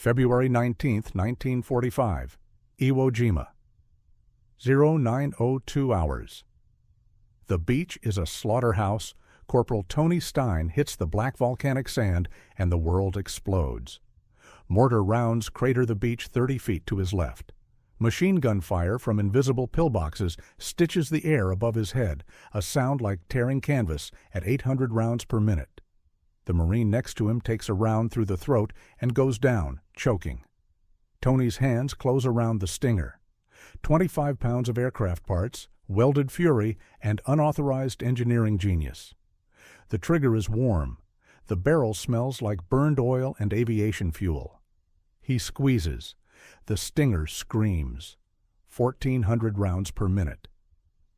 February 19, 1945, Iwo Jima. 0902 hours. The beach is a slaughterhouse. Corporal Tony Stein hits the black volcanic sand and the world explodes. Mortar rounds crater the beach 30 feet to his left. Machine gun fire from invisible pillboxes stitches the air above his head, a sound like tearing canvas at 800 rounds per minute. The Marine next to him takes a round through the throat and goes down, choking. Tony's hands close around the stinger. 25 pounds of aircraft parts, welded fury, and unauthorized engineering genius. The trigger is warm. The barrel smells like burned oil and aviation fuel. He squeezes. The stinger screams. 1,400 rounds per minute.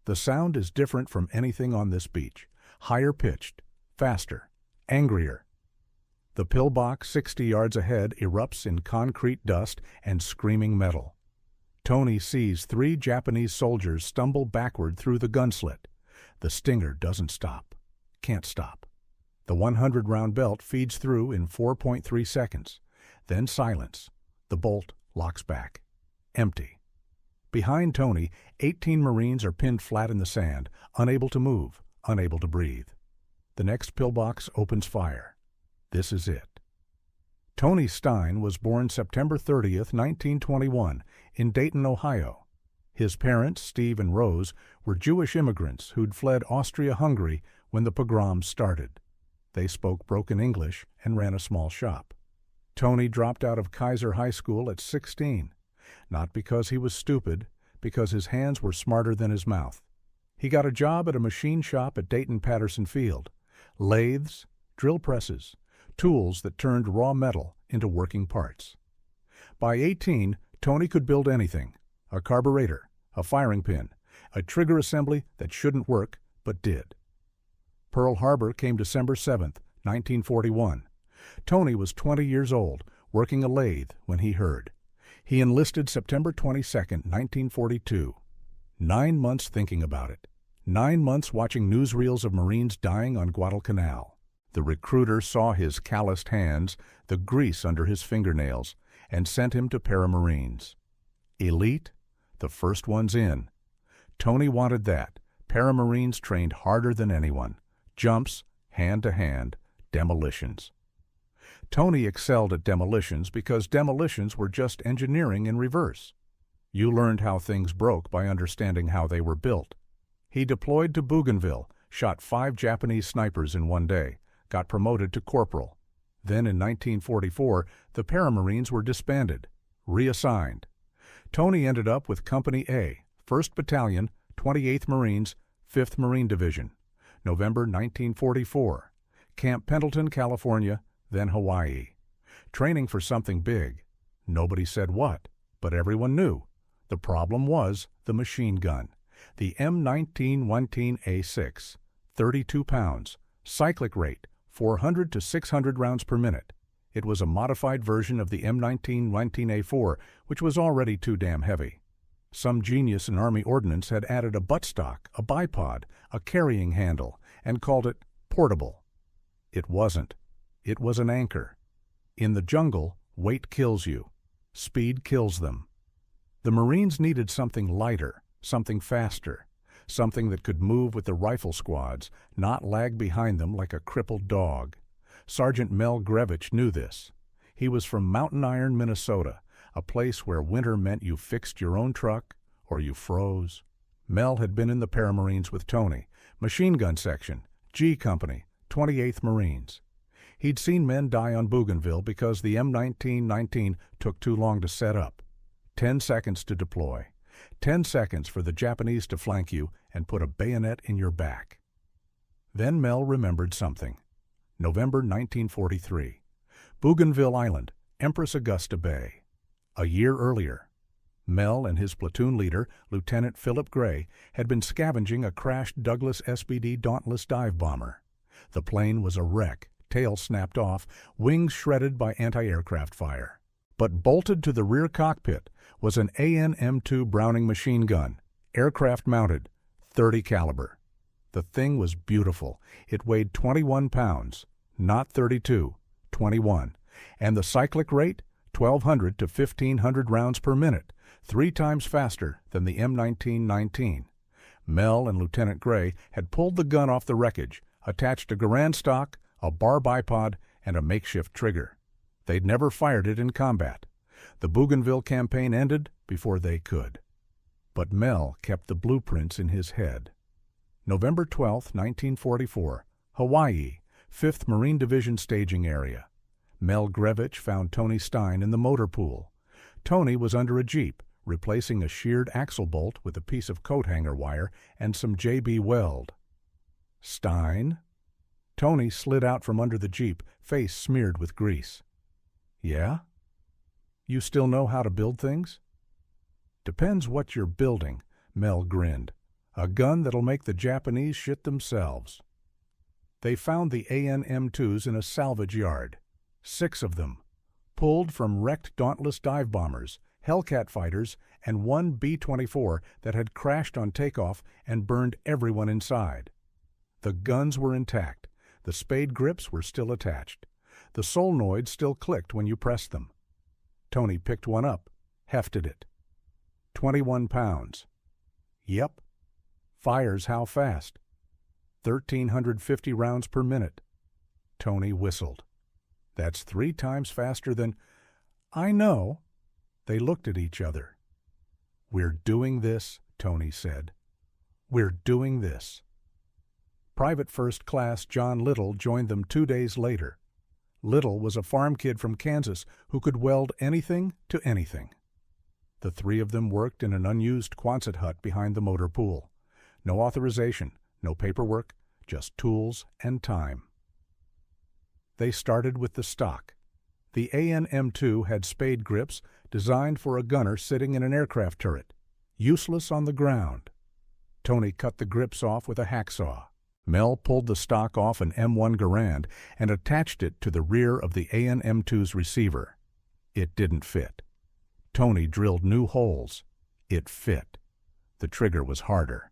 The sound is different from anything on this beach. Higher pitched, faster, angrier. The pillbox 60 yards ahead erupts in concrete dust and screaming metal. Tony sees 3 Japanese soldiers stumble backward through the gun slit. The stinger doesn't stop. Can't stop. The 100-round belt feeds through in 4.3 seconds. Then silence. The bolt locks back. Empty. Behind Tony, 18 Marines are pinned flat in the sand, unable to move, unable to breathe. The next pillbox opens fire. This is it. Tony Stein was born September 30th, 1921, in Dayton, Ohio. His parents, Steve and Rose, were Jewish immigrants who'd fled Austria-Hungary when the pogroms started. They spoke broken English and ran a small shop. Tony dropped out of Kaiser High School at 16, not because he was stupid, because his hands were smarter than his mouth. He got a job at a machine shop at Dayton-Patterson Field. Lathes, drill presses, tools that turned raw metal into working parts. By 18, Tony could build anything: a carburetor, a firing pin, a trigger assembly that shouldn't work but did. Pearl Harbor came December 7, 1941. Tony was 20 years old, working a lathe when he heard. He enlisted September 22, 1942. 9 months thinking about it. 9 months watching newsreels of Marines dying on Guadalcanal. The recruiter saw his calloused hands, the grease under his fingernails, and sent him to Paramarines. Elite? The first ones in. Tony wanted that. Paramarines trained harder than anyone. Jumps, hand-to-hand, demolitions. Tony excelled at demolitions because demolitions were just engineering in reverse. You learned how things broke by understanding how they were built. He deployed to Bougainville, shot 5 Japanese snipers in one day, got promoted to corporal. Then in 1944, the Paramarines were disbanded, reassigned. Tony ended up with Company A, 1st Battalion, 28th Marines, 5th Marine Division. November 1944. Camp Pendleton, California, then Hawaii. Training for something big. Nobody said what, but everyone knew. The problem was the machine gun. The M19-19A6, 32 pounds, cyclic rate, 400 to 600 rounds per minute. It was a modified version of the M19-19A4, which was already too damn heavy. Some genius in Army Ordnance had added a buttstock, a bipod, a carrying handle, and called it portable. It wasn't. It was an anchor. In the jungle, weight kills you. Speed kills them. The Marines needed something lighter, something faster, something that could move with the rifle squads, not lag behind them like a crippled dog. Sergeant Mel Grevich knew this. He was from Mountain Iron, Minnesota, a place where winter meant you fixed your own truck or you froze. Mel had been in the Paramarines with Tony, machine gun section, G Company, 28th Marines. He'd seen men die on Bougainville because the M19-19 took too long to set up. 10 seconds to deploy. 10 seconds for the Japanese to flank you and put a bayonet in your back. Then Mel remembered something. November 1943. Bougainville Island, Empress Augusta Bay. A year earlier, Mel and his platoon leader, Lieutenant Philip Gray, had been scavenging a crashed Douglas SBD Dauntless dive bomber. The plane was a wreck, tail snapped off, wings shredded by anti-aircraft fire. But bolted to the rear cockpit was an AN-M2 Browning machine gun, aircraft mounted, .30 caliber. The thing was beautiful. It weighed 21 pounds, not 32, 21, and the cyclic rate, 1,200 to 1,500 rounds per minute, 3 times faster than the M1919. Mel and Lieutenant Gray had pulled the gun off the wreckage, attached a Garand stock, a bar bipod, and a makeshift trigger. They'd never fired it in combat. The Bougainville campaign ended before they could. But Mel kept the blueprints in his head. November 12, 1944, Hawaii, 5th Marine Division staging area. Mel Grevich found Tony Stein in the motor pool. Tony was under a Jeep, replacing a sheared axle bolt with a piece of coat hanger wire and some JB weld. Stein? Tony slid out from under the Jeep, face smeared with grease. Yeah? You still know how to build things? Depends what you're building, Mel grinned. A gun that'll make the Japanese shit themselves. They found the AN-M2s in a salvage yard. 6 of them, pulled from wrecked Dauntless dive bombers, Hellcat fighters, and one B-24 that had crashed on takeoff and burned everyone inside. The guns were intact. The spade grips were still attached. The solenoids still clicked when you pressed them. Tony picked one up, hefted it. 21 pounds. Yep. Fires how fast? 1,350 rounds per minute. Tony whistled. That's 3 times faster than... I know. They looked at each other. We're doing this, Tony said. We're doing this. Private First Class John Little joined them 2 days later. Little was a farm kid from Kansas who could weld anything to anything. The 3 of them worked in an unused Quonset hut behind the motor pool. No authorization, no paperwork, just tools and time. They started with the stock. The AN-M2 had spade grips designed for a gunner sitting in an aircraft turret, useless on the ground. Tony cut the grips off with a hacksaw. Mel pulled the stock off an M1 Garand and attached it to the rear of the AN-M2's receiver. It didn't fit. Tony drilled new holes. It fit. The trigger was harder.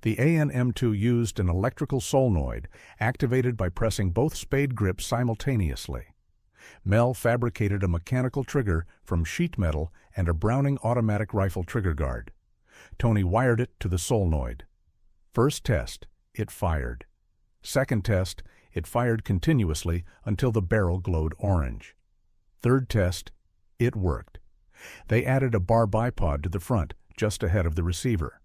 The AN-M2 used an electrical solenoid activated by pressing both spade grips simultaneously. Mel fabricated a mechanical trigger from sheet metal and a Browning automatic rifle trigger guard. Tony wired it to the solenoid. First test, it fired. Second test, it fired continuously until the barrel glowed orange. Third test, it worked. They added a bar bipod to the front, just ahead of the receiver.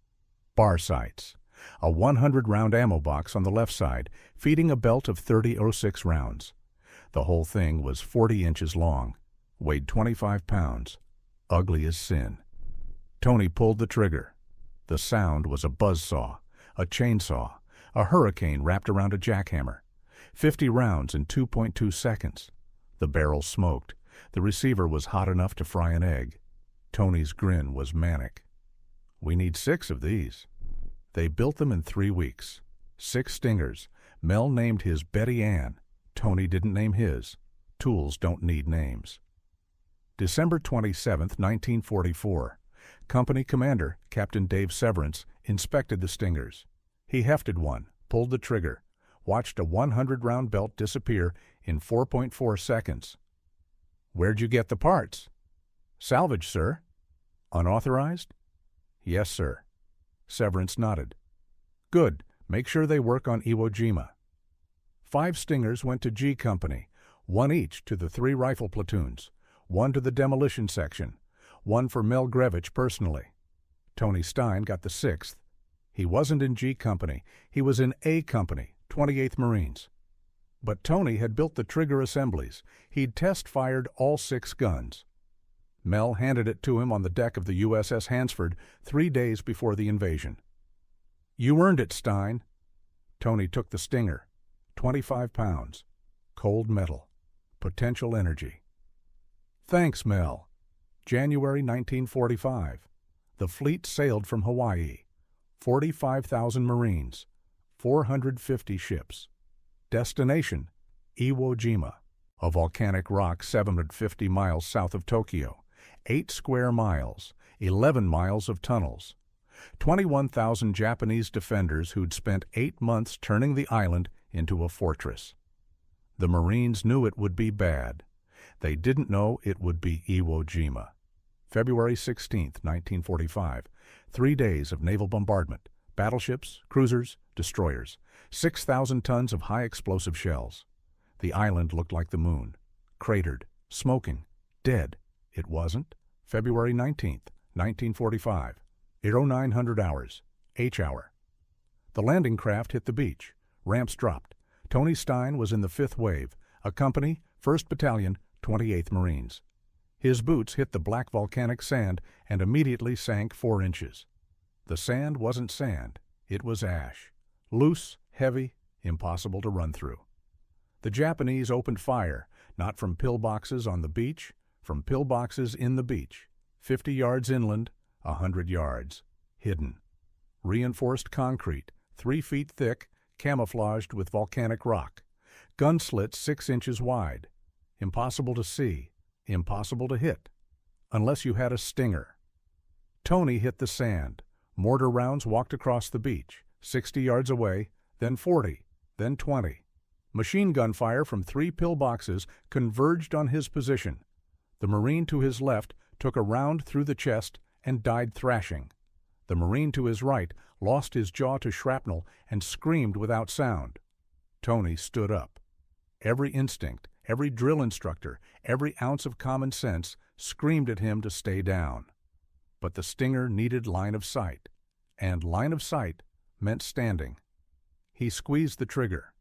Bar sights. A 100-round ammo box on the left side, feeding a belt of 30.06 rounds. The whole thing was 40 inches long, weighed 25 pounds, ugly as sin. Tony pulled the trigger. The sound was a buzzsaw, a chainsaw, a hurricane wrapped around a jackhammer. 50 rounds in 2.2 seconds. The barrel smoked. The receiver was hot enough to fry an egg. Tony's grin was manic. We need 6 of these. They built them in 3 weeks. 6 Stingers. Mel named his Betty Ann. Tony didn't name his. Tools don't need names. December 27, 1944. Company Commander, Captain Dave Severance, inspected the Stingers. He hefted one, pulled the trigger, watched a 100-round belt disappear in 4.4 seconds. Where'd you get the parts? Salvaged, sir. Unauthorized? Yes, sir. Severance nodded. Good. Make sure they work on Iwo Jima. 5 Stingers went to G Company, 1 each to the 3 rifle platoons, 1 to the demolition section, 1 for Mel Grevich personally. Tony Stein got the 6th. He wasn't in G Company. He was in A Company, 28th Marines. But Tony had built the trigger assemblies. He'd test-fired all 6 guns. Mel handed it to him on the deck of the USS Hansford 3 days before the invasion. You earned it, Stein. Tony took the Stinger. 25 pounds. Cold metal. Potential energy. Thanks, Mel. January 1945. The fleet sailed from Hawaii. 45,000 Marines. 450 ships. Destination, Iwo Jima, a volcanic rock 750 miles south of Tokyo. 8 square miles, 11 miles of tunnels. 21,000 Japanese defenders who'd spent 8 months turning the island into a fortress. The Marines knew it would be bad. They didn't know it would be Iwo Jima. February 16, 1945. 3 days of naval bombardment. Battleships, cruisers, destroyers. 6,000 tons of high-explosive shells. The island looked like the moon. Cratered, smoking, dead. It wasn't. February 19, 1945. 0900 hours. H hour. The landing craft hit the beach. Ramps dropped. Tony Stein was in the 5th wave, a company, 1st Battalion, 28th Marines. His boots hit the black volcanic sand and immediately sank 4 inches. The sand wasn't sand. It was ash. Loose, heavy, impossible to run through. The Japanese opened fire, not from pillboxes on the beach, from pillboxes in the beach, 50 yards inland, 100 yards, hidden. Reinforced concrete, 3 feet thick, camouflaged with volcanic rock. Gun slits 6 inches wide. Impossible to see, impossible to hit, unless you had a stinger. Tony hit the sand. Mortar rounds walked across the beach, 60 yards away, then 40, then 20. Machine gun fire from 3 pillboxes converged on his position. The Marine to his left took a round through the chest and died thrashing. The Marine to his right lost his jaw to shrapnel and screamed without sound. Tony stood up. Every instinct, every drill instructor, every ounce of common sense screamed at him to stay down. But the stinger needed line of sight, and line of sight meant standing. He squeezed the trigger.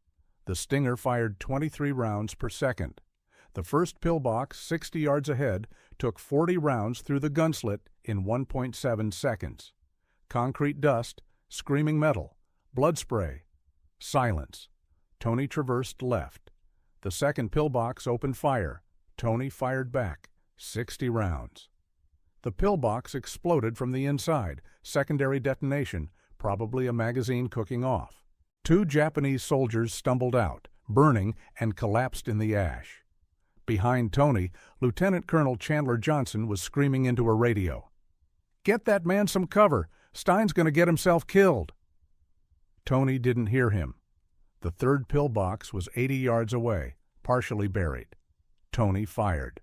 The stinger fired 23 rounds per second. The first pillbox, 60 yards ahead, took 40 rounds through the gun slit in 1.7 seconds. Concrete dust, screaming metal, blood spray, silence. Tony traversed left. The second pillbox opened fire. Tony fired back, 60 rounds. The pillbox exploded from the inside, secondary detonation, probably a magazine cooking off. 2 Japanese soldiers stumbled out, burning, and collapsed in the ash. Behind Tony, Lieutenant Colonel Chandler Johnson was screaming into a radio. "Get that man some cover! Stein's going to get himself killed!" Tony didn't hear him. The third pillbox was 80 yards away, partially buried. Tony fired.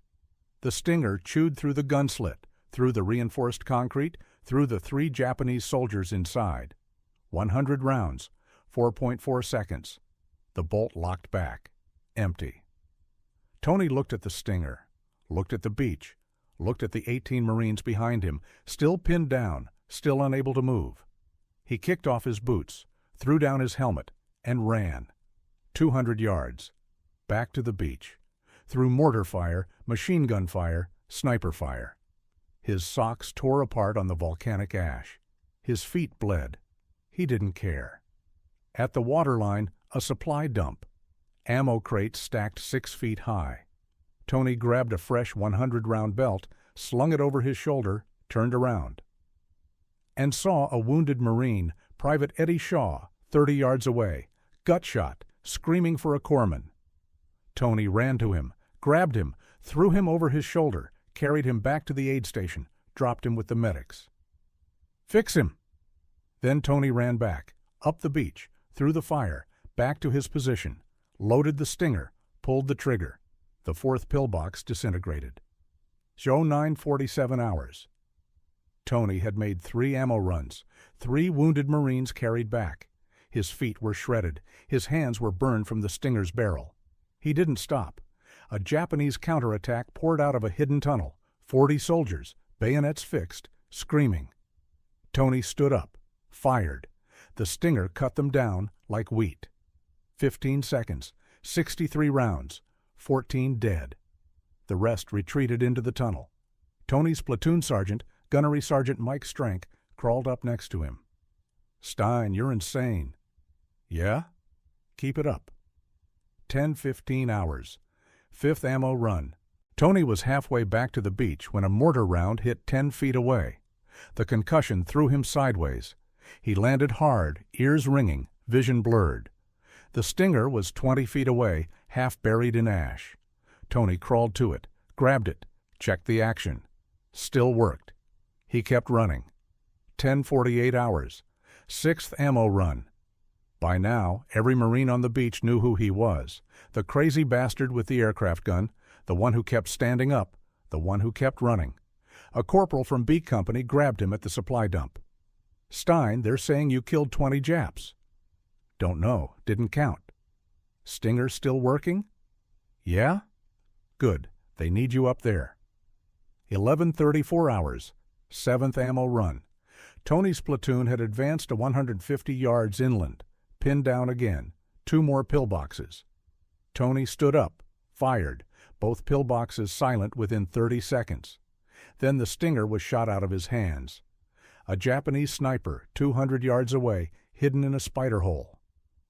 The stinger chewed through the gun slit, through the reinforced concrete, through the 3 Japanese soldiers inside. 100 rounds, 4.4 seconds. The bolt locked back. Empty. Tony looked at the stinger, looked at the beach, looked at the 18 Marines behind him, still pinned down, still unable to move. He kicked off his boots, threw down his helmet, and ran. 200 yards. Back to the beach. Through mortar fire, machine gun fire, sniper fire. His socks tore apart on the volcanic ash. His feet bled. He didn't care. At the waterline, a supply dump. Ammo crates stacked 6 feet high. Tony grabbed a fresh 100-round belt, slung it over his shoulder, turned around, and saw a wounded Marine, Private Eddie Shaw, 30 yards away, gut shot, screaming for a corpsman. Tony ran to him, grabbed him, threw him over his shoulder, carried him back to the aid station, dropped him with the medics. "Fix him!" Then Tony ran back, up the beach, through the fire, back to his position, loaded the stinger, pulled the trigger. The 4th pillbox disintegrated. 09:47 hours. Tony had made 3 ammo runs, 3 wounded Marines carried back. His feet were shredded, his hands were burned from the stinger's barrel. He didn't stop. A Japanese counterattack poured out of a hidden tunnel, 40 soldiers, bayonets fixed, screaming. Tony stood up, fired. The stinger cut them down like wheat. 15 seconds, 63 rounds, 14 dead. The rest retreated into the tunnel. Tony's platoon sergeant, Gunnery Sergeant Mike Strank, crawled up next to him. "Stein, you're insane." "Yeah? Keep it up." 10-15 hours. 5th ammo run. Tony was halfway back to the beach when a mortar round hit 10 feet away. The concussion threw him sideways. He landed hard, ears ringing, vision blurred. The stinger was 20 feet away, half buried in ash. Tony crawled to it, grabbed it, checked the action. Still worked. He kept running. 10:48 hours. 6th ammo run. By now, every Marine on the beach knew who he was. The crazy bastard with the aircraft gun, The one who kept standing up, the one who kept running. A corporal from B Company grabbed him at the supply dump. Stein, they're saying you killed 20 Japs. Don't know, didn't count. Stinger still working? Yeah? Good, they need you up there. 11:34 hours, 7th ammo run. Tony's platoon had advanced to 150 yards inland, pinned down again, 2 more pillboxes. Tony stood up, fired, both pillboxes silent within 30 seconds. Then the Stinger was shot out of his hands. A Japanese sniper, 200 yards away, hidden in a spider hole.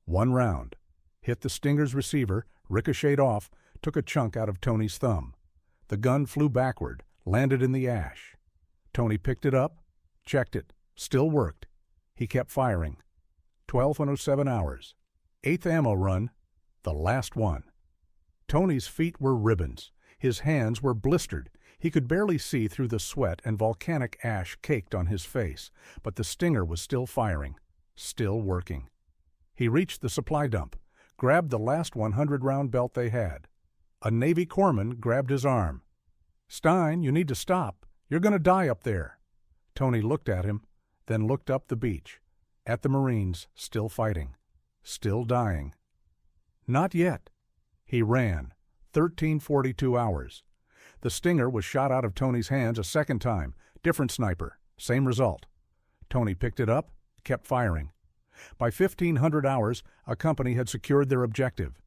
1 round. Hit the Stinger's receiver, ricocheted off, took a chunk out of Tony's thumb. The gun flew backward, landed in the ash. Tony picked it up, checked it, still worked. He kept firing. 12:07 hours. 8th ammo run, the last one. Tony's feet were ribbons. His hands were blistered. He could barely see through the sweat and volcanic ash caked on his face, but the Stinger was still firing, still working. He reached the supply dump, grabbed the last 100-round belt they had. A Navy corpsman grabbed his arm. "Stein, you need to stop. You're going to die up there." Tony looked at him, then looked up the beach, at the Marines still fighting, still dying. Not yet. He ran. 13:42 hours. The Stinger was shot out of Tony's hands a second time. Different sniper. Same result. Tony picked it up, kept firing. By 1500 hours, a company had secured their objective.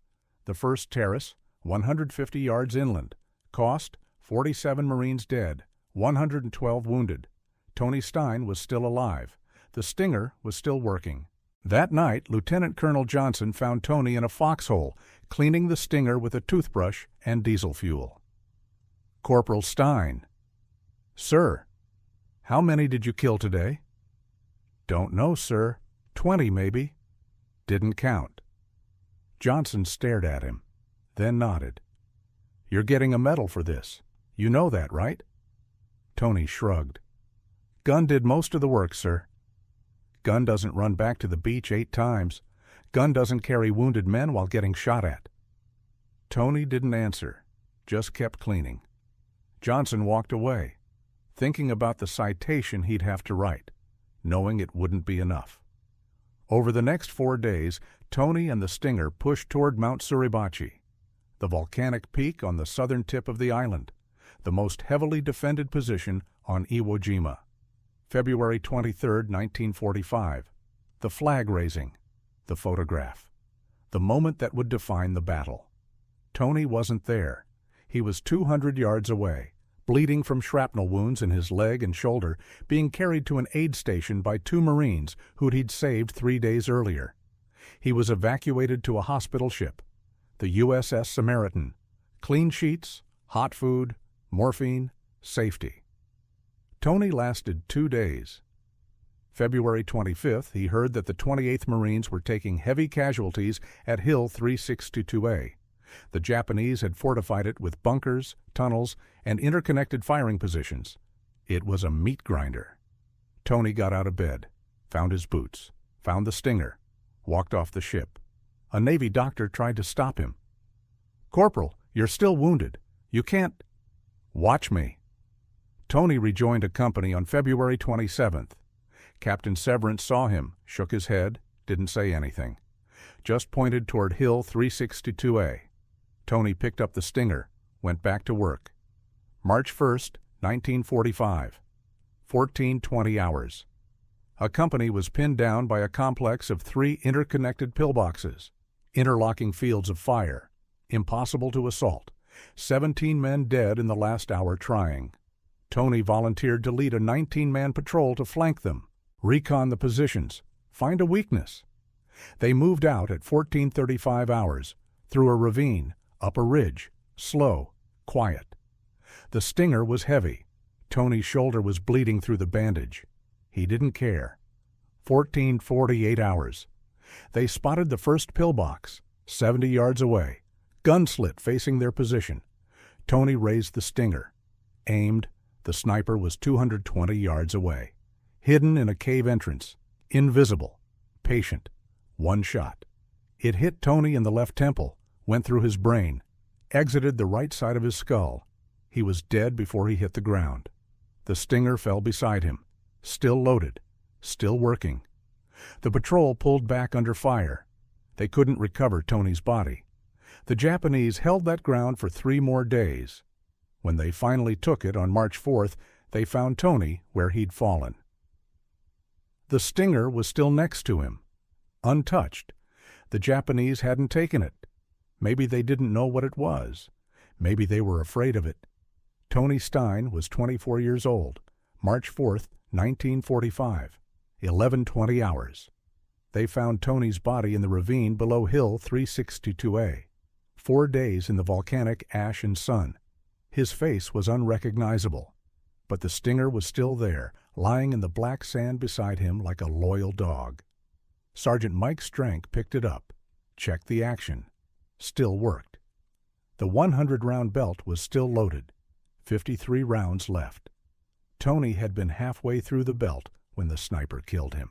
The first terrace, 150 yards inland. Cost, 47 Marines dead, 112 wounded. Tony Stein was still alive. The Stinger was still working. That night, Lieutenant Colonel Johnson found Tony in a foxhole, cleaning the Stinger with a toothbrush and diesel fuel. Corporal Stein. "Sir, how many did you kill today?" "Don't know, sir. 20, maybe." "Didn't count." Johnson stared at him, then nodded. "You're getting a medal for this. You know that, right?" Tony shrugged. "Gun did most of the work, sir." "Gun doesn't run back to the beach 8 times. Gun doesn't carry wounded men while getting shot at." Tony didn't answer, just kept cleaning. Johnson walked away, thinking about the citation he'd have to write, knowing it wouldn't be enough. Over the next 4 days, Tony and the Stinger pushed toward Mount Suribachi, the volcanic peak on the southern tip of the island, the most heavily defended position on Iwo Jima. February 23, 1945. The flag raising, the photograph, the moment that would define the battle. Tony wasn't there. He was 200 yards away, bleeding from shrapnel wounds in his leg and shoulder, being carried to an aid station by 2 Marines who he'd saved 3 days earlier. He was evacuated to a hospital ship, the USS Samaritan. Clean sheets, hot food, morphine, safety. Tony lasted 2 days. February 25th, he heard that the 28th Marines were taking heavy casualties at Hill 362A. The Japanese had fortified it with bunkers, tunnels, and interconnected firing positions. It was a meat grinder. Tony got out of bed, found his boots, found the Stinger, walked off the ship. A Navy doctor tried to stop him. "Corporal, you're still wounded. You can't—" "Watch me." Tony rejoined a company on February 27th. Captain Severance saw him, shook his head, didn't say anything. Just pointed toward Hill 362A. Tony picked up the Stinger, went back to work. March 1st, 1945. 14:20 hours. A company was pinned down by a complex of 3 interconnected pillboxes, interlocking fields of fire, impossible to assault. 17 men dead in the last hour trying. Tony volunteered to lead a 19-man patrol to flank them, recon the positions, find a weakness. They moved out at 14:35 hours, through a ravine, up a ridge, slow, quiet. The Stinger was heavy. Tony's shoulder was bleeding through the bandage. He didn't care. 14:48 hours. They spotted the first pillbox, 70 yards away, gun slit facing their position. Tony raised the Stinger, aimed. The sniper was 220 yards away, hidden in a cave entrance, invisible, patient. 1 shot. It hit Tony in the left temple, went through his brain, exited the right side of his skull. He was dead before he hit the ground. The Stinger fell beside him, still loaded, still working. The patrol pulled back under fire. They couldn't recover Tony's body. The Japanese held that ground for 3 more days. When they finally took it on March 4th, they found Tony where he'd fallen. The Stinger was still next to him, untouched. The Japanese hadn't taken it. Maybe they didn't know what it was. Maybe they were afraid of it. Tony Stein was 24 years old, March 4th, 1945, 11:20 hours. They found Tony's body in the ravine below Hill 362A. 4 days in the volcanic ash and sun. His face was unrecognizable, but the Stinger was still there, lying in the black sand beside him like a loyal dog. Sergeant Mike Strank picked it up, checked the action. Still worked. The 100-round belt was still loaded. 53 rounds left. Tony had been halfway through the belt when the sniper killed him.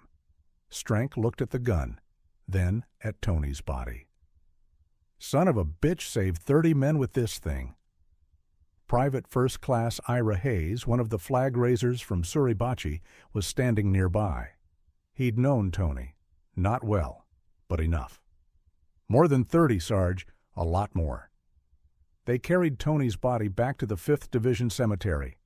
Strank looked at the gun, then at Tony's body. Son of a bitch saved 30 men with this thing. Private First Class Ira Hayes, one of the flag raisers from Suribachi, was standing nearby. He'd known Tony. Not well, but enough. More than 30, Sarge, a lot more. They carried Tony's body back to the 5th Division Cemetery.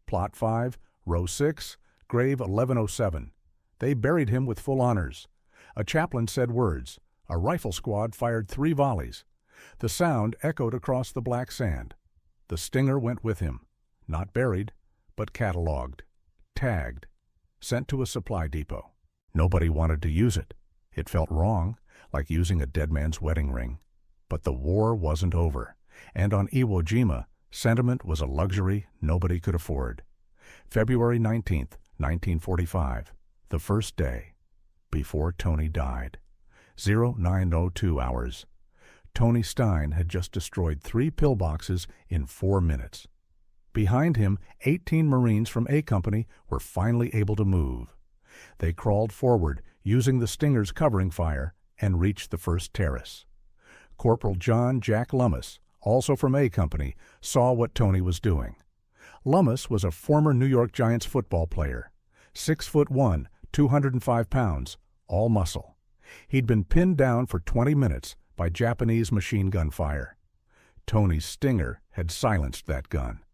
Plot 5, Row 6, Grave 1107. They buried him with full honors. A chaplain said words. A rifle squad fired 3 volleys. The sound echoed across the black sand. The Stinger went with him, not buried, but catalogued, tagged, sent to a supply depot. Nobody wanted to use it. It felt wrong, like using a dead man's wedding ring. But the war wasn't over, and on Iwo Jima, sentiment was a luxury nobody could afford. February 19th, 1945, the first day, before Tony died. 0902 hours. Tony Stein had just destroyed 3 pillboxes in 4 minutes. Behind him, 18 Marines from A Company were finally able to move. They crawled forward, using the Stinger's covering fire, and reached the first terrace. Corporal John Jack Lummis, also from A Company, saw what Tony was doing. Lummis was a former New York Giants football player. 6'1", 205 pounds, all muscle. He'd been pinned down for 20 minutes by Japanese machine gun fire. Tony's Stinger had silenced that gun.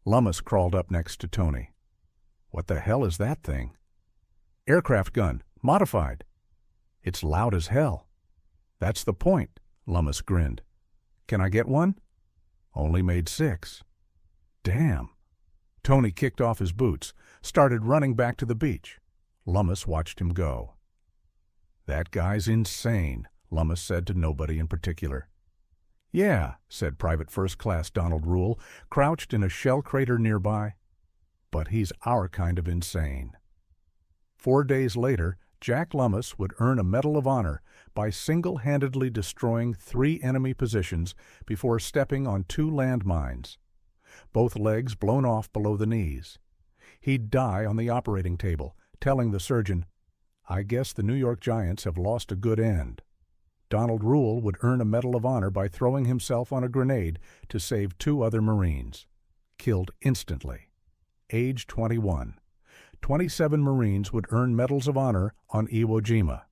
Lummis crawled up next to Tony. "What the hell is that thing?" "Aircraft gun, modified." "It's loud as hell." "That's the point," Lummis grinned. "Can I get one?" "Only made 6. "Damn." Tony kicked off his boots, started running back to the beach. Lummis watched him go. "That guy's insane," Lummis said to nobody in particular. "Yeah," said Private First Class Donald Rule, crouched in a shell crater nearby. "But he's our kind of insane." 4 days later, Jack Lummis would earn a Medal of Honor by single-handedly destroying 3 enemy positions before stepping on 2 landmines. Both legs blown off below the knees. He'd die on the operating table, telling the surgeon, "I guess the New York Giants have lost a good end." Donald Rule would earn a Medal of Honor by throwing himself on a grenade to save 2 other Marines. Killed instantly. Age 21. 27 Marines would earn Medals of Honor on Iwo Jima.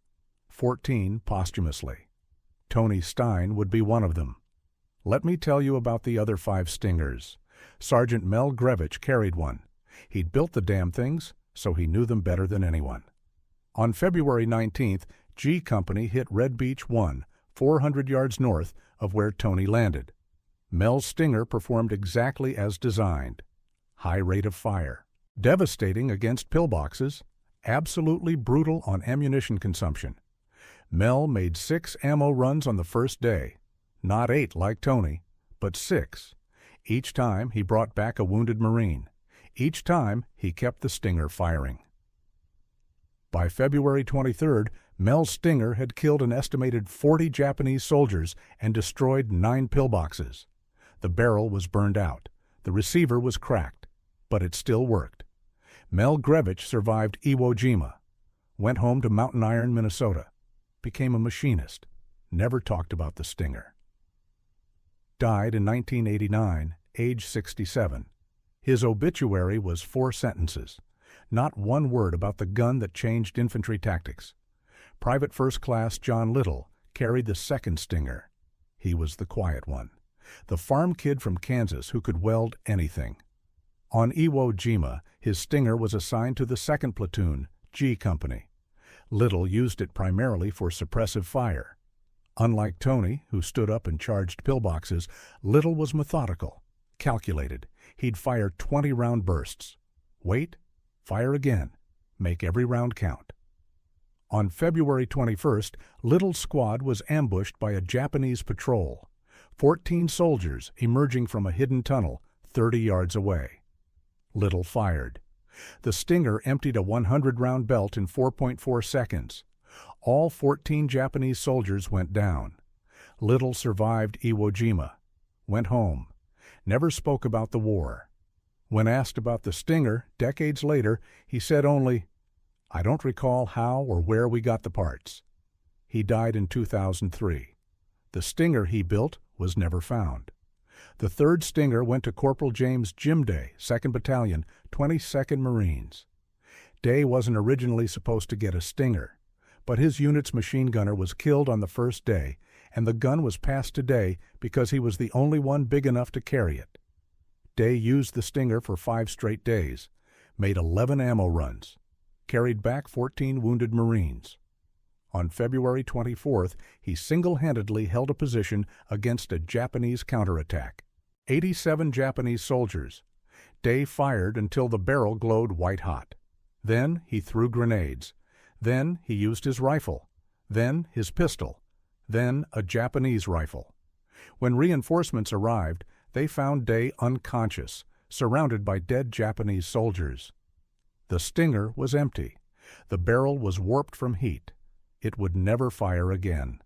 14 posthumously. Tony Stein would be one of them. Let me tell you about the other 5 Stingers. Sergeant Mel Grevich carried one. He'd built the damn things, so he knew them better than anyone. On February 19th, G Company hit Red Beach 1, 400 yards north of where Tony landed. Mel's Stinger performed exactly as designed. High rate of fire. Devastating against pillboxes. Absolutely brutal on ammunition consumption. Mel made 6 ammo runs on the first day. Not 8 like Tony, but 6. Each time he brought back a wounded Marine. Each time he kept the Stinger firing. By February 23rd, Mel's Stinger had killed an estimated 40 Japanese soldiers and destroyed 9 pillboxes. The barrel was burned out. The receiver was cracked, but it still worked. Mel Grevich survived Iwo Jima, went home to Mountain Iron, Minnesota, became a machinist, never talked about the Stinger. died in 1989, age 67. His obituary was 4 sentences. Not one word about the gun that changed infantry tactics. Private First Class John Little carried the second Stinger. He was the quiet one, the farm kid from Kansas who could weld anything. On Iwo Jima, his Stinger was assigned to the 2nd Platoon, G Company. Little used it primarily for suppressive fire. Unlike Tony, who stood up and charged pillboxes, Little was methodical, calculated. He'd fire 20-round bursts. Wait, fire again, make every round count. On February 21st, Little's squad was ambushed by a Japanese patrol, 14 soldiers emerging from a hidden tunnel 30 yards away. Little fired. The Stinger emptied a 100-round belt in 4.4 seconds. All 14 Japanese soldiers went down. Little survived Iwo Jima, went home, never spoke about the war. When asked about the Stinger decades later, he said only, "I don't recall how or where we got the parts." He died in 2003. The Stinger he built was never found. The 3rd Stinger went to Corporal James Jim Day, 2nd Battalion, 22nd Marines. Day wasn't originally supposed to get a Stinger, but his unit's machine gunner was killed on the first day, and the gun was passed to Day because he was the only one big enough to carry it. Day used the Stinger for 5 straight days, made 11 ammo runs, carried back 14 wounded Marines. On February 24th, he single-handedly held a position against a Japanese counterattack. 87 Japanese soldiers. Day fired until the barrel glowed white-hot. Then he threw grenades. Then he used his rifle. Then his pistol. Then a Japanese rifle. When reinforcements arrived, they found Day unconscious, surrounded by dead Japanese soldiers. The Stinger was empty. The barrel was warped from heat. It would never fire again.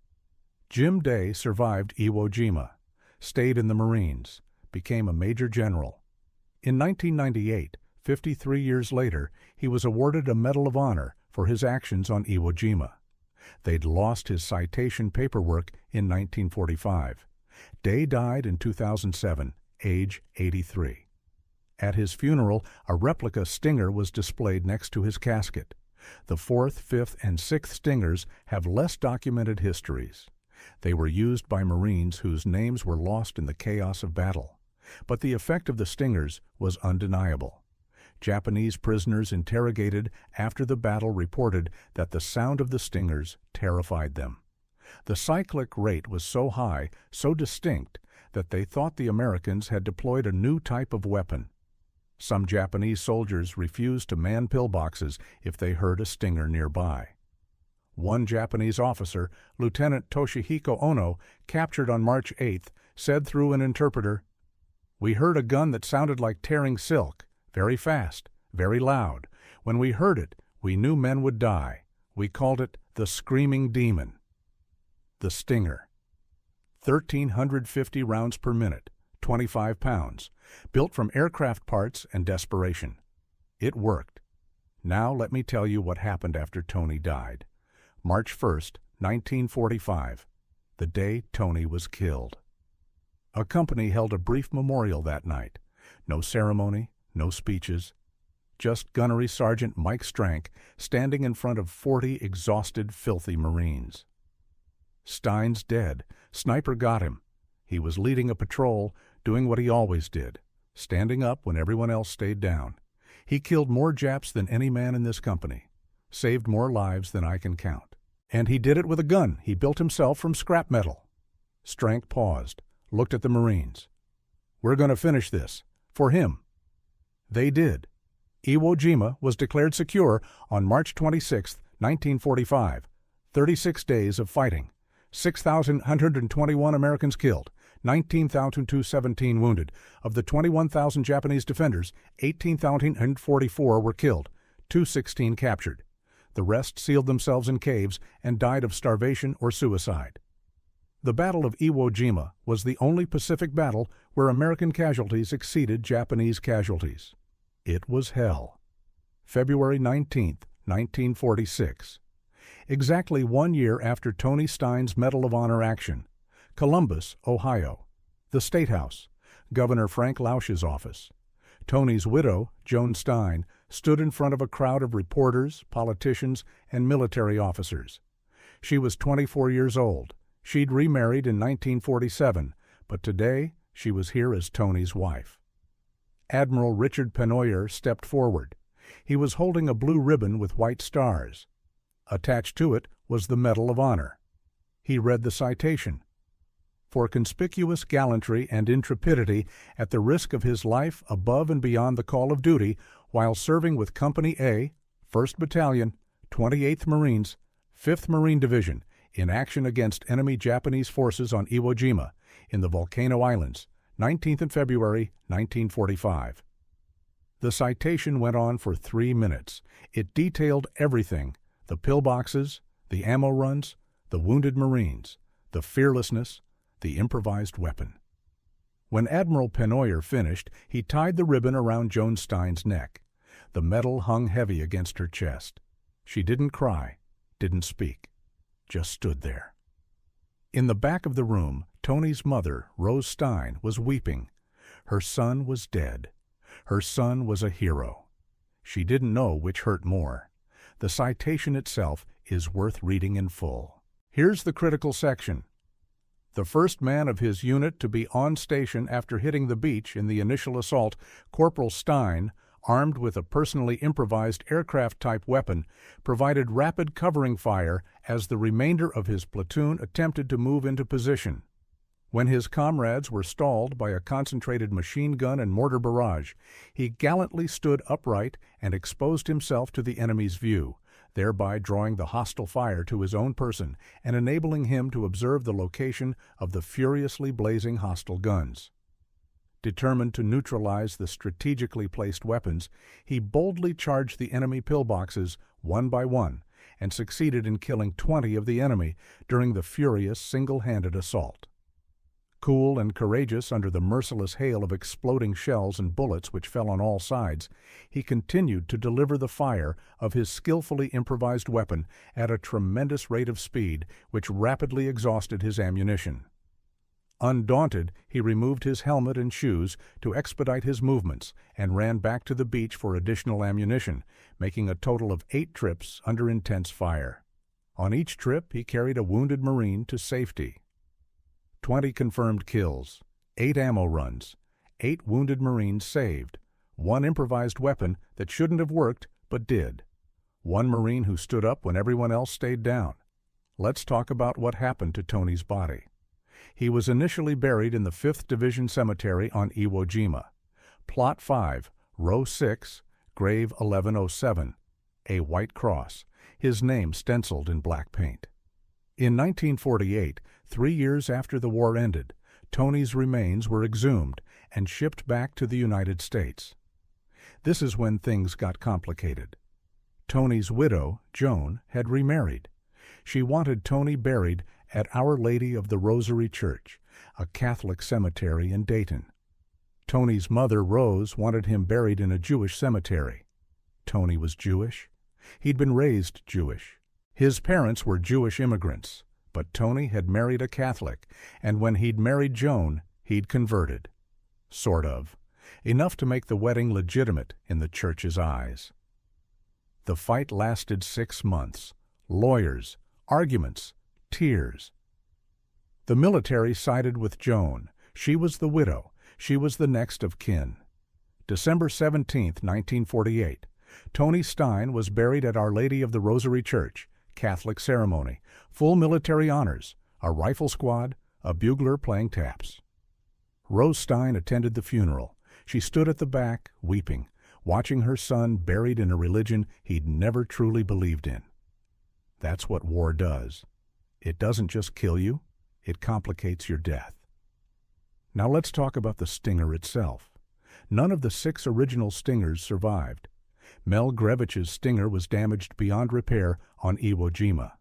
Jim Day survived Iwo Jima, stayed in the Marines, became a Major General. In 1998, 53 years later, he was awarded a Medal of Honor for his actions on Iwo Jima. They'd lost his citation paperwork in 1945. Day died in 2007, age 83. At his funeral, a replica Stinger was displayed next to his casket. The 4th, 5th, and 6th Stingers have less documented histories. They were used by Marines whose names were lost in the chaos of battle. But the effect of the Stingers was undeniable. Japanese prisoners interrogated after the battle reported that the sound of the Stingers terrified them. The cyclic rate was so high, so distinct, that they thought the Americans had deployed a new type of weapon. Some Japanese soldiers refused to man pillboxes if they heard a Stinger nearby. One Japanese officer, Lieutenant Toshihiko Ono, captured on March 8th, said through an interpreter, "We heard a gun that sounded like tearing silk, very fast, very loud. When we heard it, we knew men would die. We called it the Screaming Demon." The Stinger. 1,350 rounds per minute, 25 pounds, built from aircraft parts and desperation. It worked. Now let me tell you what happened after Tony died. March 1st, 1945, the day Tony was killed. A company held a brief memorial that night. No ceremony, no speeches. Just Gunnery Sergeant Mike Strank standing in front of 40 exhausted, filthy Marines. Stein's dead. Sniper got him. He was leading a patrol, doing what he always did, standing up when everyone else stayed down. He killed more Japs than any man in this company, saved more lives than I can count. And he did it with a gun he built himself from scrap metal. Strank paused, looked at the Marines. "We're going to finish this. For him." They did. Iwo Jima was declared secure on March 26, 1945. 36 days of fighting. 6,121 Americans killed, 19,217 wounded. Of the 21,000 Japanese defenders, 18,044 were killed, 216 captured. The rest sealed themselves in caves and died of starvation or suicide. The Battle of Iwo Jima was the only Pacific battle where American casualties exceeded Japanese casualties. It was hell. February 19, 1946. Exactly 1 year after Tony Stein's Medal of Honor action, Columbus, Ohio. The State House, Governor Frank Lausch's office. Tony's widow, Joan Stein, stood in front of a crowd of reporters, politicians, and military officers. She was 24 years old. She'd remarried in 1947, but today she was here as Tony's wife. Admiral Richard Pennoyer stepped forward. He was holding a blue ribbon with white stars. Attached to it was the Medal of Honor. He read the citation. For conspicuous gallantry and intrepidity at the risk of his life above and beyond the call of duty while serving with Company A, 1st Battalion, 28th Marines, 5th Marine Division, in action against enemy Japanese forces on Iwo Jima, in the Volcano Islands, 19th of February, 1945. The citation went on for 3 minutes. It detailed everything: the pillboxes, the ammo runs, the wounded Marines, the fearlessness, the improvised weapon. When Admiral Pennoyer finished, he tied the ribbon around Joan Stein's neck. The medal hung heavy against her chest. She didn't cry, didn't speak, just stood there. In the back of the room, Tony's mother, Rose Stein, was weeping. Her son was dead. Her son was a hero. She didn't know which hurt more. The citation itself is worth reading in full. Here's the critical section. The first man of his unit to be on station after hitting the beach in the initial assault, Corporal Stein, armed with a personally improvised aircraft-type weapon, provided rapid covering fire as the remainder of his platoon attempted to move into position. When his comrades were stalled by a concentrated machine gun and mortar barrage, he gallantly stood upright and exposed himself to the enemy's view, thereby drawing the hostile fire to his own person and enabling him to observe the location of the furiously blazing hostile guns. Determined to neutralize the strategically placed weapons, he boldly charged the enemy pillboxes one by one and succeeded in killing 20 of the enemy during the furious single-handed assault. Cool and courageous under the merciless hail of exploding shells and bullets which fell on all sides, he continued to deliver the fire of his skillfully improvised weapon at a tremendous rate of speed which rapidly exhausted his ammunition. Undaunted, he removed his helmet and shoes to expedite his movements and ran back to the beach for additional ammunition, making a total of 8 trips under intense fire. On each trip, he carried a wounded Marine to safety. 20 confirmed kills, 8 ammo runs, 8 wounded Marines saved, 1 improvised weapon that shouldn't have worked but did, 1 Marine who stood up when everyone else stayed down. Let's talk about what happened to Tony's body. He was initially buried in the 5th Division Cemetery on Iwo Jima. Plot 5, Row 6, Grave 1107, a white cross, his name stenciled in black paint. In 1948, 3 years after the war ended, Tony's remains were exhumed and shipped back to the United States. This is when things got complicated. Tony's widow, Joan, had remarried. She wanted Tony buried at Our Lady of the Rosary Church, a Catholic cemetery in Dayton. Tony's mother, Rose, wanted him buried in a Jewish cemetery. Tony was Jewish. He'd been raised Jewish. His parents were Jewish immigrants, but Tony had married a Catholic, and when he'd married Joan, he'd converted. Sort of. Enough to make the wedding legitimate in the church's eyes. The fight lasted 6 months. Lawyers, arguments, tears. The military sided with Joan. She was the widow. She was the next of kin. December 17, 1948. Tony Stein was buried at Our Lady of the Rosary Church, Catholic ceremony, full military honors, a rifle squad, a bugler playing taps. Rose Stein attended the funeral. She stood at the back, weeping, watching her son buried in a religion he'd never truly believed in. That's what war does. It doesn't just kill you, it complicates your death. Now let's talk about the Stinger itself. None of the 6 original Stingers survived. Mel Grevich's Stinger was damaged beyond repair on Iwo Jima.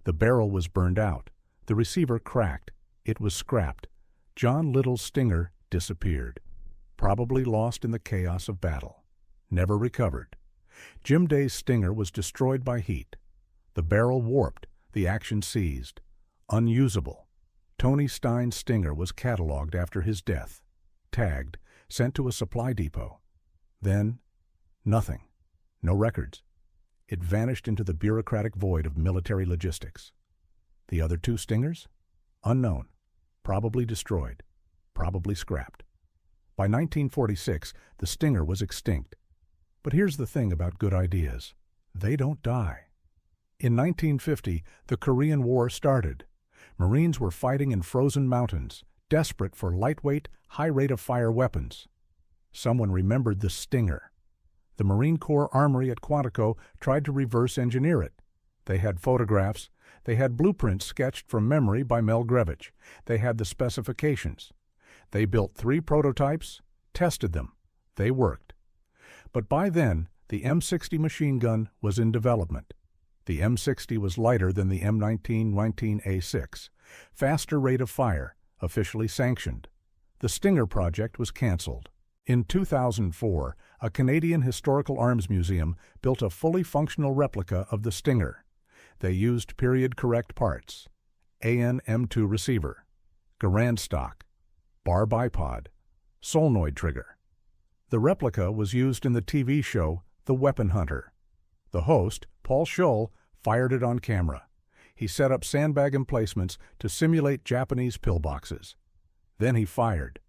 The barrel was burned out. The receiver cracked. It was scrapped. John Little's Stinger disappeared. Probably lost in the chaos of battle. Never recovered. Jim Day's Stinger was destroyed by heat. The barrel warped. The action ceased. Unusable. Tony Stein's Stinger was cataloged after his death, tagged, sent to a supply depot. Then, nothing. No records. It vanished into the bureaucratic void of military logistics. The other 2 Stingers? Unknown. Probably destroyed. Probably scrapped. By 1946, the Stinger was extinct. But here's the thing about good ideas. They don't die. In 1950, the Korean War started. Marines were fighting in frozen mountains, desperate for lightweight, high rate-of-fire weapons. Someone remembered the Stinger. The Marine Corps Armory at Quantico tried to reverse engineer it. They had photographs. They had blueprints sketched from memory by Mel Grevich. They had the specifications. They built 3 prototypes, tested them. They worked. But by then, the M60 machine gun was in development. The M60 was lighter than the M19-19A6, faster rate of fire, officially sanctioned. The Stinger project was canceled. In 2004, a Canadian Historical Arms Museum built a fully functional replica of the Stinger. They used period-correct parts, AN M2 receiver, Garand stock, bar bipod, solenoid trigger. The replica was used in the TV show The Weapon Hunter. The host, Paul Scholl, fired it on camera. He set up sandbag emplacements to simulate Japanese pillboxes. Then he fired.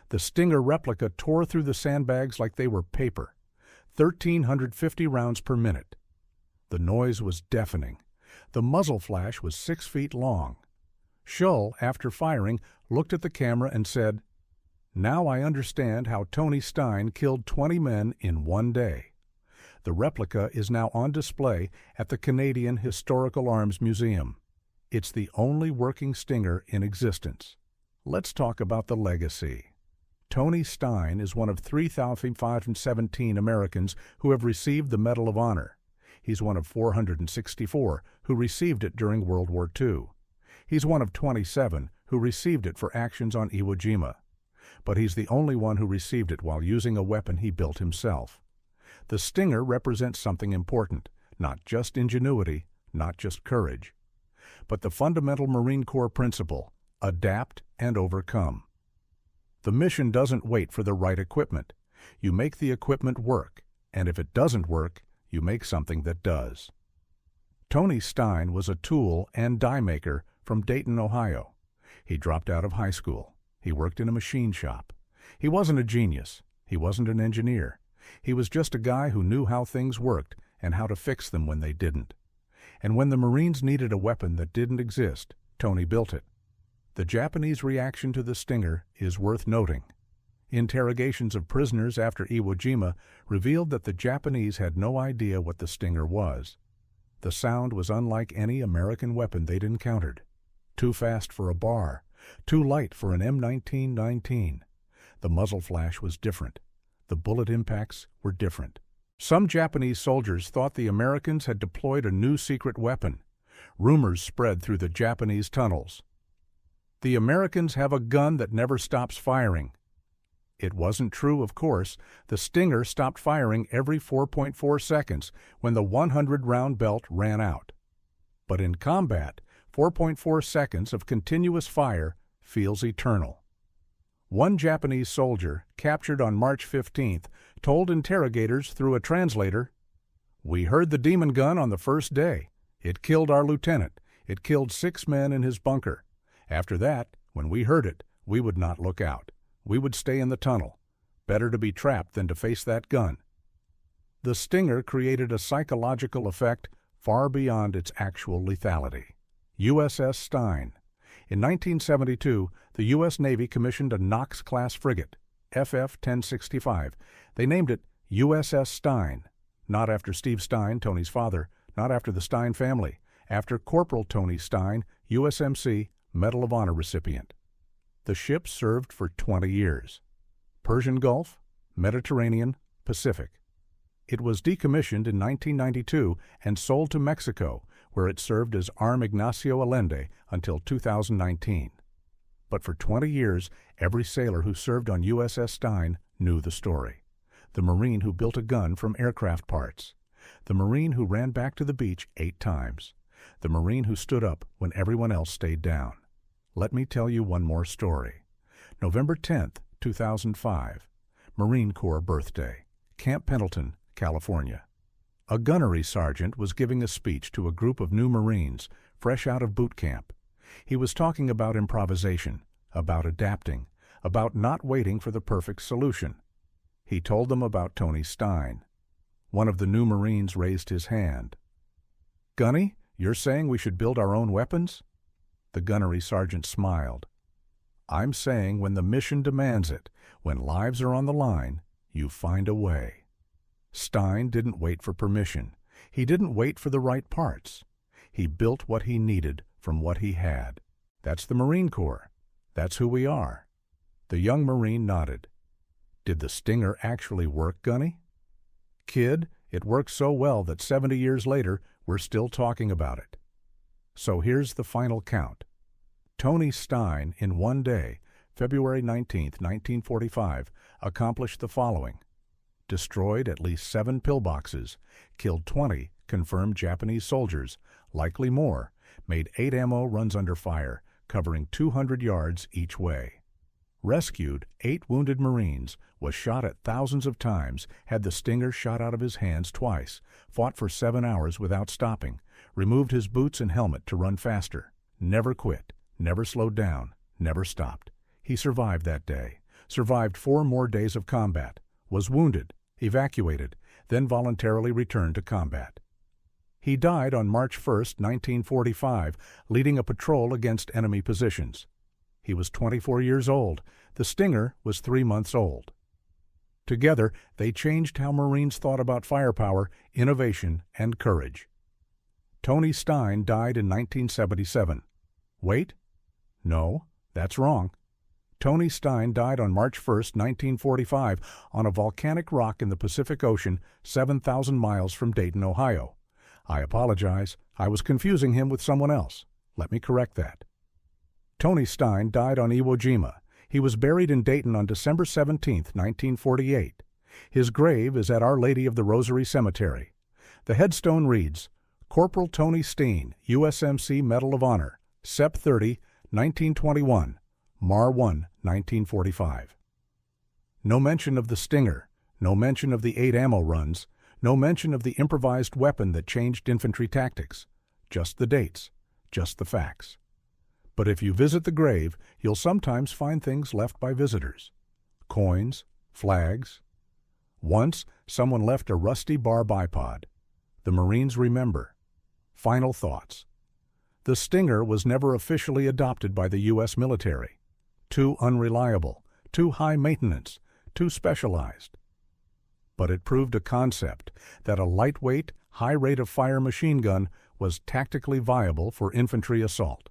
The Stinger replica tore through the sandbags like they were paper, 1,350 rounds per minute. The noise was deafening. The muzzle flash was 6 feet long. Scholl, after firing, looked at the camera and said, "Now I understand how Tony Stein killed 20 men in one day." The replica is now on display at the Canadian Historical Arms Museum. It's the only working Stinger in existence. Let's talk about the legacy. Tony Stein is one of 3,517 Americans who have received the Medal of Honor. He's one of 464 who received it during World War II. He's one of 27 who received it for actions on Iwo Jima. But he's the only one who received it while using a weapon he built himself. The Stinger represents something important, not just ingenuity, not just courage, but the fundamental Marine Corps principle, adapt and overcome. The mission doesn't wait for the right equipment. You make the equipment work, and if it doesn't work, you make something that does. Tony Stein was a tool and die maker from Dayton, Ohio. He dropped out of high school. He worked in a machine shop. He wasn't a genius. He wasn't an engineer. He was just a guy who knew how things worked and how to fix them when they didn't. And when the Marines needed a weapon that didn't exist, Tony built it. The Japanese reaction to the Stinger is worth noting. Interrogations of prisoners after Iwo Jima revealed that the Japanese had no idea what the Stinger was. The sound was unlike any American weapon they'd encountered. Too fast for a bar, too light for an M19-19. The muzzle flash was different. The bullet impacts were different. Some Japanese soldiers thought the Americans had deployed a new secret weapon. Rumors spread through the Japanese tunnels. The Americans have a gun that never stops firing. It wasn't true, of course. The Stinger stopped firing every 4.4 seconds when the 100-round belt ran out. But in combat, 4.4 seconds of continuous fire feels eternal. One Japanese soldier, captured on March 15th, told interrogators through a translator, "We heard the demon gun on the first day. It killed our lieutenant. It killed 6 men in his bunker. After that, when we heard it, we would not look out. We would stay in the tunnel. Better to be trapped than to face that gun." The Stinger created a psychological effect far beyond its actual lethality. USS Stein. In 1972, the U.S. Navy commissioned a Knox-class frigate, FF-1065. They named it USS Stein, not after Steve Stein, Tony's father, not after the Stein family, after Corporal Tony Stein, USMC, Medal of Honor recipient. The ship served for 20 years. Persian Gulf, Mediterranean, Pacific. It was decommissioned in 1992 and sold to Mexico, where it served as Arm Ignacio Allende until 2019. But for 20 years, every sailor who served on USS Stein knew the story. The Marine who built a gun from aircraft parts. The Marine who ran back to the beach 8 times. The Marine who stood up when everyone else stayed down. Let me tell you one more story. November 10th, 2005. Marine Corps birthday. Camp Pendleton, California. A gunnery sergeant was giving a speech to a group of new Marines fresh out of boot camp. He was talking about improvisation, about adapting, about not waiting for the perfect solution. He told them about Tony Stein. One of the new Marines raised his hand. "Gunny, you're saying we should build our own weapons?" The gunnery sergeant smiled. "I'm saying when the mission demands it, when lives are on the line, you find a way." Stein didn't wait for permission. He didn't wait for the right parts. He built what he needed from what he had. That's the Marine Corps. That's who we are. The young Marine nodded. "Did the Stinger actually work, Gunny?" "Kid, it worked so well that 70 years later, we're still talking about it." So here's the final count. Tony Stein, in one day, February 19, 1945, accomplished the following: destroyed at least 7 pillboxes, killed 20 confirmed Japanese soldiers, likely more, made 8 ammo runs under fire, covering 200 yards each way. Rescued 8 wounded Marines, was shot at thousands of times, had the Stinger shot out of his hands twice, fought for 7 hours without stopping, removed his boots and helmet to run faster, never quit, never slowed down, never stopped. He survived that day, survived 4 more days of combat, was wounded, evacuated, then voluntarily returned to combat. He died on March 1, 1945, leading a patrol against enemy positions. He was 24 years old. The Stinger was 3 months old. Together, they changed how Marines thought about firepower, innovation, and courage. Tony Stein died in 1977. Wait? No, that's wrong. Tony Stein died on March 1, 1945, on a volcanic rock in the Pacific Ocean, 7,000 miles from Dayton, Ohio. I apologize. I was confusing him with someone else. Let me correct that. Tony Stein died on Iwo Jima. He was buried in Dayton on December 17, 1948. His grave is at Our Lady of the Rosary Cemetery. The headstone reads, Corporal Tony Stein, USMC Medal of Honor, Sep 30, 1921, Mar 1, 1945. No mention of the Stinger, no mention of the 8 ammo runs, no mention of the improvised weapon that changed infantry tactics. Just the dates, just the facts. But if you visit the grave, you'll sometimes find things left by visitors. Coins, flags. Once, someone left a rusty bar bipod. The Marines remember. Final thoughts. The Stinger was never officially adopted by the U.S. military. Too unreliable, too high maintenance, too specialized. But it proved a concept that a lightweight, high rate of fire machine gun was tactically viable for infantry assault.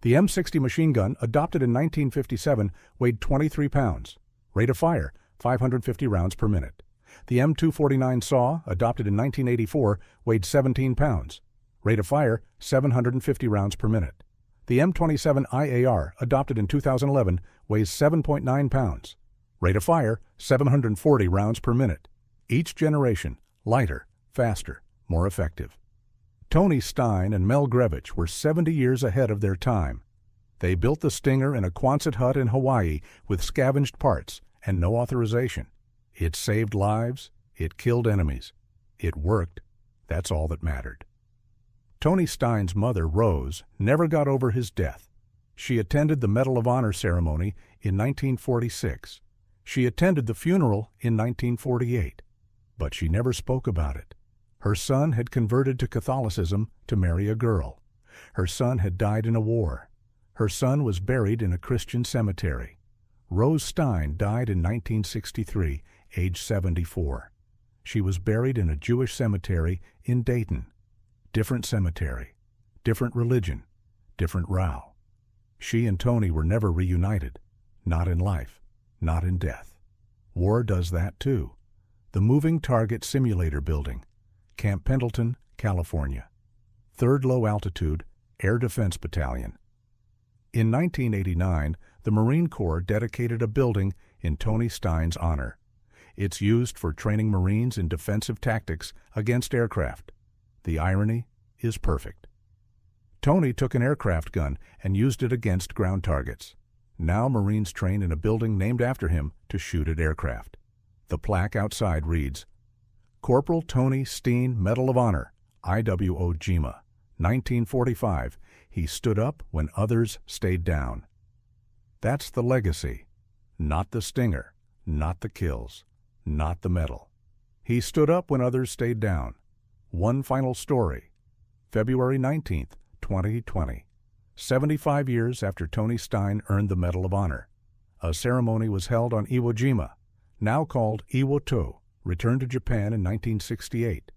The M60 machine gun, adopted in 1957, weighed 23 pounds. Rate of fire, 550 rounds per minute. The M249 saw, adopted in 1984, weighed 17 pounds. Rate of fire, 750 rounds per minute. The M27 IAR, adopted in 2011, weighs 7.9 pounds. Rate of fire, 740 rounds per minute. Each generation, lighter, faster, more effective. Tony Stein and Mel Grevich were 70 years ahead of their time. They built the Stinger in a Quonset hut in Hawaii with scavenged parts and no authorization. It saved lives. It killed enemies. It worked. That's all that mattered. Tony Stein's mother, Rose, never got over his death. She attended the Medal of Honor ceremony in 1946. She attended the funeral in 1948. But she never spoke about it. Her son had converted to Catholicism to marry a girl. Her son had died in a war. Her son was buried in a Christian cemetery. Rose Stein died in 1963, age 74. She was buried in a Jewish cemetery in Dayton. Different cemetery, different religion, different row. She and Tony were never reunited. Not in life, not in death. War does that too. The Moving Target Simulator Building, Camp Pendleton, California. 3rd Low Altitude Air Defense Battalion. In 1989, the Marine Corps dedicated a building in Tony Stein's honor. It's used for training Marines in defensive tactics against aircraft. The irony is perfect. Tony took an aircraft gun and used it against ground targets. Now Marines train in a building named after him to shoot at aircraft. The plaque outside reads, Corporal Tony Stein Medal of Honor, Iwo Jima, 1945. He stood up when others stayed down. That's the legacy. Not the stinger, not the kills, not the medal. He stood up when others stayed down. One final story. February 19th, 2020. 75 years after Tony Stein earned the Medal of Honor. A ceremony was held on Iwo Jima, now called Iwo, returned to Japan in 1968.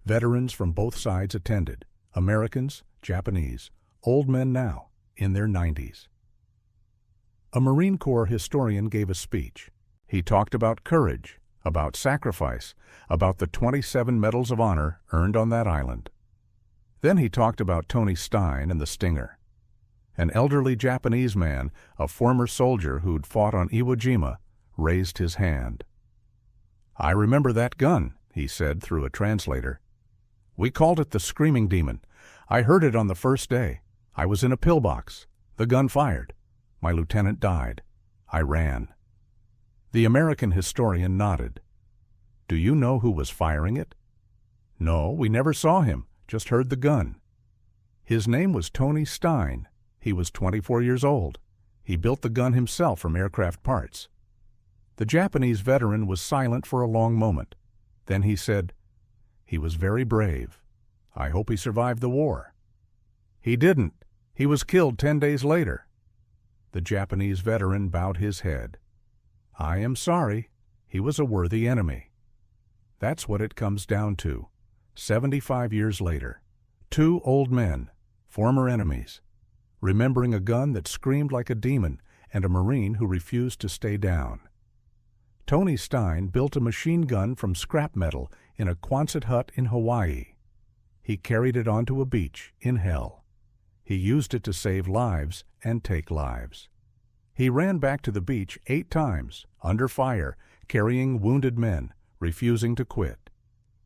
Veterans from both sides attended. Americans, Japanese, old men now, in their 90s. A Marine Corps historian gave a speech. He talked about courage, about sacrifice, about the 27 Medals of Honor earned on that island. Then he talked about Tony Stein and the Stinger. An elderly Japanese man, a former soldier who'd fought on Iwo Jima, raised his hand. "I remember that gun," he said through a translator. "We called it the Screaming Demon. I heard it on the first day. I was in a pillbox. The gun fired. My lieutenant died. I ran." The American historian nodded. "Do you know who was firing it?" "No, we never saw him, just heard the gun." "His name was Tony Stein. He was 24 years old. He built the gun himself from aircraft parts." The Japanese veteran was silent for a long moment. Then he said, "He was very brave. I hope he survived the war." "He didn't. He was killed 10 days later." The Japanese veteran bowed his head. "I am sorry. He was a worthy enemy." That's what it comes down to. 75 years later. Two old men, former enemies, remembering a gun that screamed like a demon and a Marine who refused to stay down. Tony Stein built a machine gun from scrap metal in a Quonset hut in Hawaii. He carried it onto a beach in hell. He used it to save lives and take lives. He ran back to the beach 8 times, under fire, carrying wounded men, refusing to quit.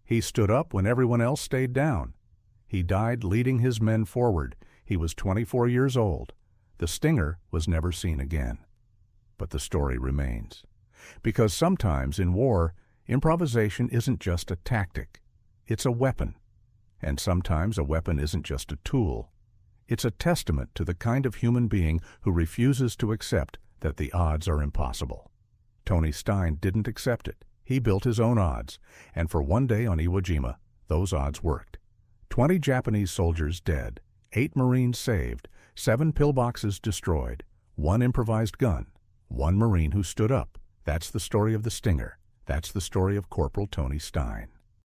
He stood up when everyone else stayed down. He died leading his men forward. He was 24 years old. The Stinger was never seen again. But the story remains. Because sometimes in war, improvisation isn't just a tactic. It's a weapon. And sometimes a weapon isn't just a tool. It's a testament to the kind of human being who refuses to accept that the odds are impossible. Tony Stein didn't accept it. He built his own odds, and for one day on Iwo Jima, those odds worked. 20 Japanese soldiers dead, 8 Marines saved, 7 pillboxes destroyed, 1 improvised gun, 1 Marine who stood up. That's the story of the Stinger. That's the story of Corporal Tony Stein.